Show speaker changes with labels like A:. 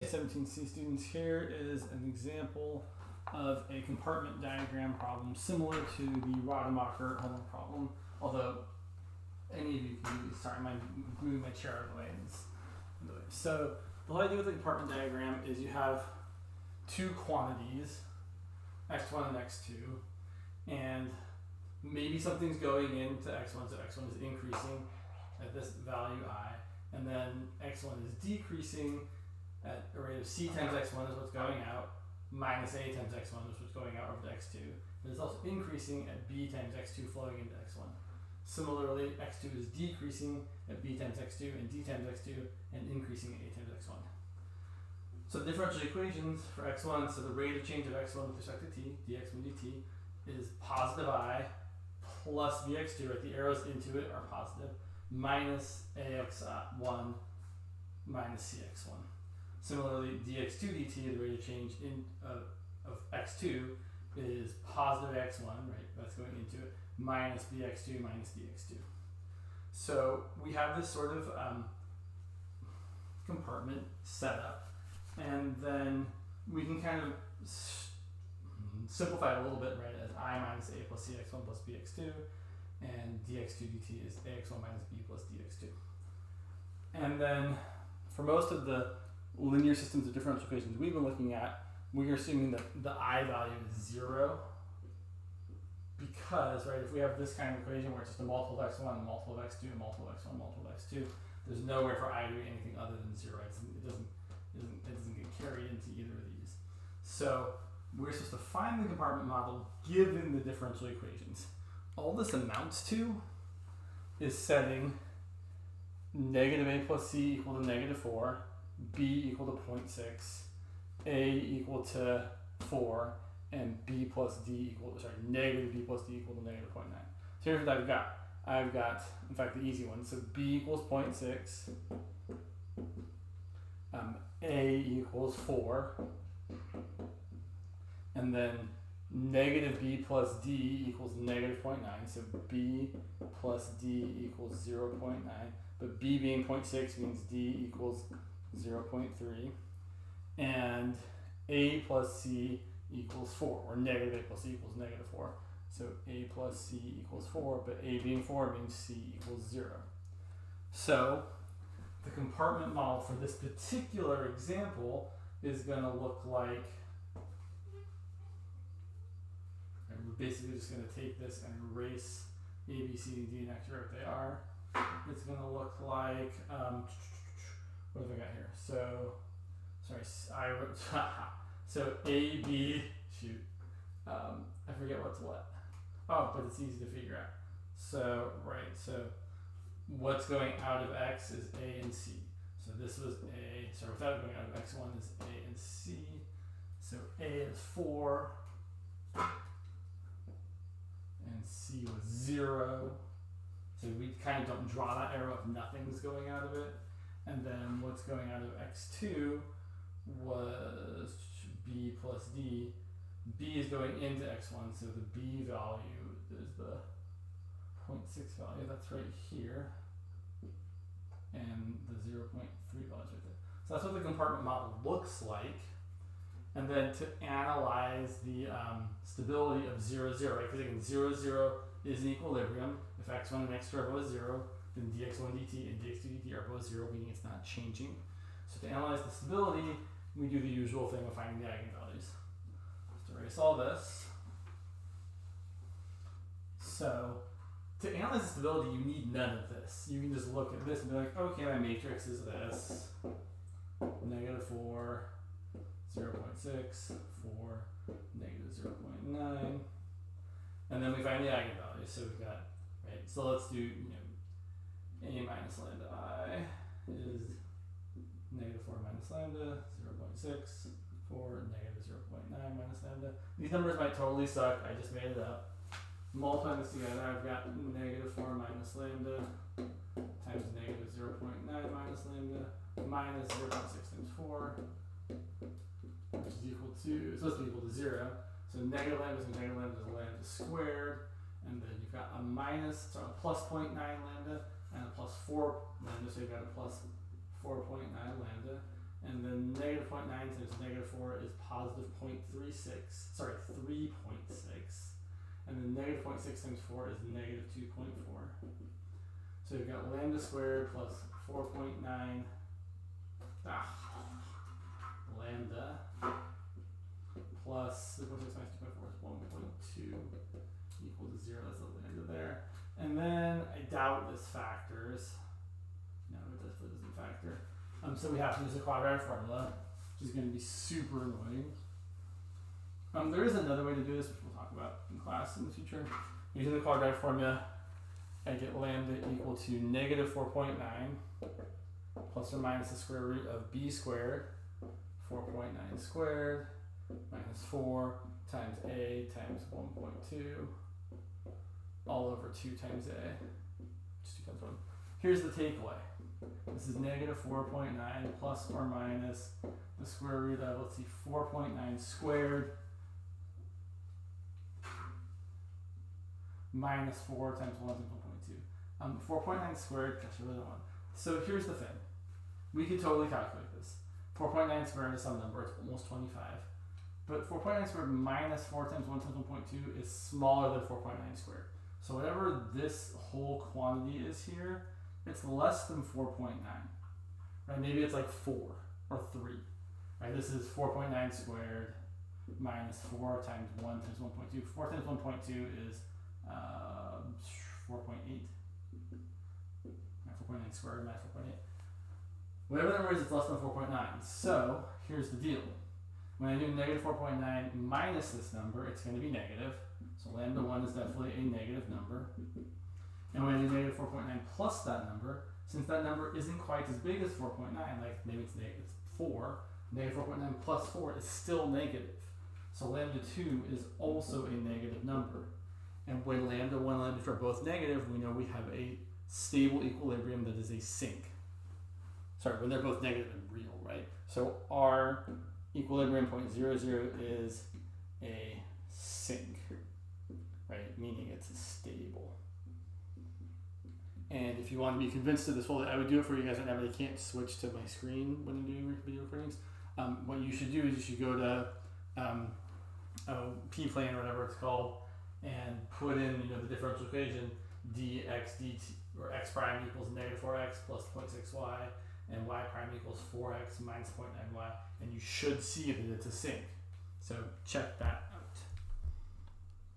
A: 17C students, here is an example of a compartment diagram problem similar to the Rademacher homework problem, although any of you can do these. Sorry, I'm moving my chair out of the way. So the whole idea with the compartment diagram is you have two quantities, x1 and x2, and maybe something's going into x1, so x1 is increasing at this value I, and then x1 is decreasing at a rate of c times x1 is what's going out, minus a times x1 is what's going out over to x2. But it's also increasing at b times x2 flowing into x1. Similarly, x2 is decreasing at b times x2 and d times x2 and increasing at a times x1. So the differential equations for x1, so the rate of change of x1 with respect to t, dx1 dt, is positive I plus bx2, right? The arrows into it are positive, minus ax1 minus cx1. Similarly, dx2 dt, the rate of change of x2, is positive x1, right? That's going into it, minus bx2 minus dx2. So we have this sort of compartment set up, and then we can kind of simplify it a little bit, right, as I minus a plus cx1 plus bx2, and dx2 dt is ax1 minus b plus dx2. And then for most of the linear systems of differential equations we've been looking at, we are assuming that the I value is 0, because, right, if we have this kind of equation where it's just a multiple of x1, a multiple of x2, a multiple of x1, a multiple of x2, there's nowhere for I to be anything other than 0. It doesn't get carried into either of these. So we're supposed to find the compartment model given the differential equations. All this amounts to is setting negative a plus c equal to negative 4, b equal to 0.6, a equal to 4, and b plus d equal to, negative b plus d equal to negative 0.9. So here's what I've got. I've got, in fact, the easy one. So b equals 0.6, a equals 4, and then negative b plus d equals negative 0.9. So b plus d equals 0.9. But b being 0.6 means d equals 0.3. And a plus c equals 4, or negative a plus c equals negative 4. So a plus c equals 4, but a being 4 means c equals 0. So the compartment model for this particular example is going to look like, and we're basically just going to take this and erase a, b, c, and d and actually write what they are. It's going to look like, what have I got here? So, sorry, I wrote, so a, b, shoot, I forget what's what. Oh, but it's easy to figure out. So, right, so what's going out of x is a and c. So this was a, sorry, without going out of x1 is a and c. So a is 4, and c was 0. So we kind of don't draw that arrow if nothing's going out of it. And then what's going out of x2 was b plus d. B is going into x1, so the b value is the 0.6 value, that's right here, and the 0.3 value is right there. So that's what the compartment model looks like. And then to analyze the stability of 0, 0, right? Because again, 0, 0 is in equilibrium. If x1 and x2 are both 0, then dx1 dt and dx2 dt are both 0, meaning it's not changing. So to analyze the stability, we do the usual thing of finding the eigenvalues. Erase all this. So to analyze the stability, you need none of this. You can just look at this and be like, okay, my matrix is this, negative 4, 0.6, 4, negative 0.9, and then we find the eigenvalues. So we've got, right, so let's do, a minus lambda I is negative 4 minus lambda, 0.6, 4, negative 0.9 minus lambda. These numbers might totally suck, I just made it up. Multiplying this together, I've got negative 4 minus lambda times negative 0.9 minus lambda minus 0.6 times 4, which is equal to, it's supposed to be equal to 0. So negative lambda is lambda squared, and then you've got a minus, so a plus 0.9 lambda and a plus 4 lambda, so you've got a plus 4.9 lambda. And then negative 0.9 times negative 4 is positive 0.36, sorry, 3.6. And then negative 0.6 times 4 is negative 2.4. So you've got lambda squared plus 4.9, lambda plus 3.6 minus 2.4 is 1.2 equal to 0. That's the lambda there. And then I doubt this factors. No, it definitely doesn't factor. So we have to use the quadratic formula, which is going to be super annoying. There is another way to do this, which we'll talk about in class in the future. Using the quadratic formula, I get lambda equal to negative 4.9 plus or minus the square root of b squared, 4.9 squared minus 4 times a times 1.2 all over 2 times a, just 2 times 1. Here's the takeaway. This is negative 4.9 plus or minus the square root of, let's see, 4.9 squared minus 4 times 1 times 1.2. 4.9 squared, gosh, I really don't want. So here's the thing. We could totally calculate this. 4.9 squared is some number, it's almost 25. But 4.9 squared minus 4 times 1 times 1.2 is smaller than 4.9 squared. So whatever this whole quantity is here, it's less than 4.9, right? Maybe it's like 4 or 3, right? This is 4.9 squared minus 4 times 1 times 1.2. 4 times 1.2 is 4.8. 4.9 squared minus 4.8. Whatever the number is, it's less than 4.9. So here's the deal. When I do negative 4.9 minus this number, it's going to be negative. So lambda 1 is definitely a negative number. And when I do negative 4.9 plus that number, since that number isn't quite as big as 4.9, like maybe it's 4, negative 4.9 plus 4 is still negative. So lambda 2 is also a negative number. And when lambda 1 and lambda 2 are both negative, we know we have a stable equilibrium that is a sink. Sorry, when they're both negative and real, right? So our equilibrium point 0,0 is a sink, right? Meaning it's stable. And if you want to be convinced of this whole, I would do it for you guys right now, but I can't switch to my screen when I'm doing video recordings. What you should do is you should go to P-plane or whatever it's called, and put in the differential equation dx dt or x prime equals negative 4x plus 0.6y and y prime equals 4x minus 0.9y, and you should see that it's a sink. So check that